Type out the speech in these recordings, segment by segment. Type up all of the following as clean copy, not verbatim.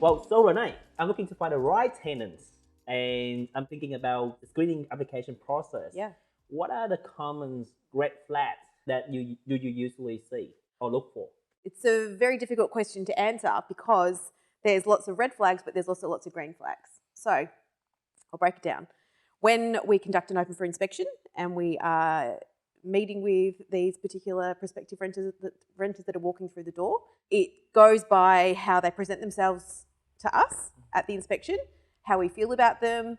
Well, so Renee, I'm looking to find the right tenant, and I'm thinking about the screening application process. Yeah. What are the common red flags that you usually see or look for? It's a very difficult question to answer because there's lots of red flags, but there's also lots of green flags. So I'll break it down. When we conduct an open for inspection and we are meeting with these particular prospective renters that are walking through the door, it goes by how they present themselves to us at the inspection, how we feel about them.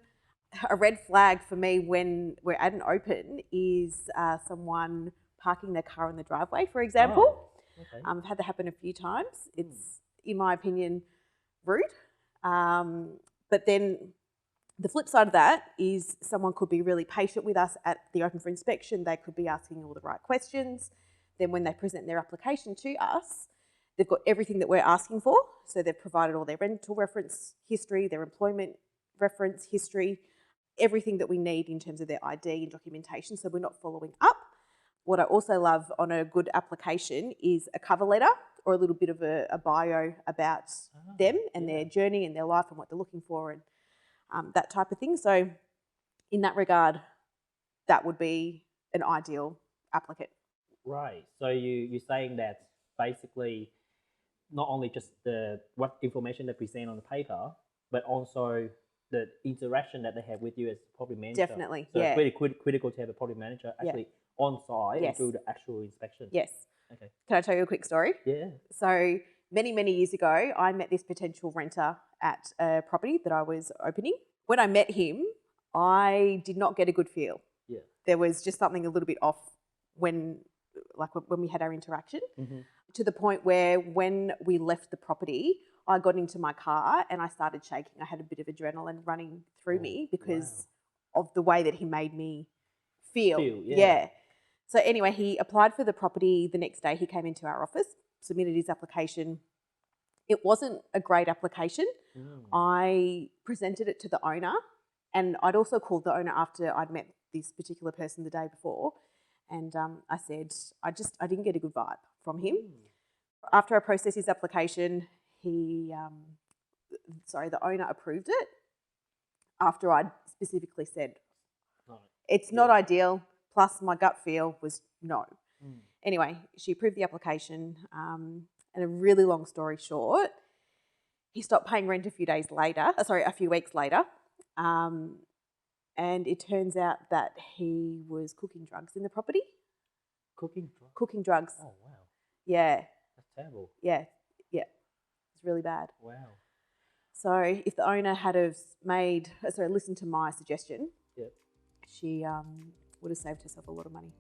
A red flag for me when we're at an open is someone parking their car in the driveway, for example. Oh, okay. I've had that happen a few times. It's, in my opinion, rude. But then the flip side of that is someone could be really patient with us at the open for inspection. They could be asking all the right questions. Then when they present their application to us, they've got everything that we're asking for. So they've provided all their rental reference history, their employment reference history, everything that we need in terms of their ID and documentation. So we're not following up. What I also love on a good application is a cover letter or a little bit of a bio about them and their journey and their life and what they're looking for and that type of thing. So in that regard, that would be an ideal applicant. Right. So you're saying that basically not only just what information they present on the paper, but also the interaction that they have with you as property manager. Definitely, So yeah. it's really critical to have a property manager actually on site and do the actual inspection. Yes. Okay. Can I tell you a quick story? Yeah. So many years ago, I met this potential renter at a property that I was opening. When I met him, I did not get a good feel. Yeah. There was just something a little bit off when we had our interaction, to the point where when we left the property, I got into my car and I started shaking. I had a bit of adrenaline running through me because of the way that he made me feel. Yeah. So anyway, he applied for the property the next day. He came into our office, submitted his application. It wasn't a great application. I presented it to the owner, and I'd also called the owner after I'd met this particular person the day before, and I said, I didn't get a good vibe from him. After I processed his application, the owner approved it after I'd specifically said, it's not ideal, plus my gut feel was no. Anyway, she approved the application, and a really long story short, he stopped paying rent a few weeks later, and it turns out that he was cooking drugs in the property. Cooking drugs? Cooking drugs. Oh, wow. Yeah. That's terrible. Yeah. It's really bad. Wow. So if the owner had have listened to my suggestion, she would have saved herself a lot of money.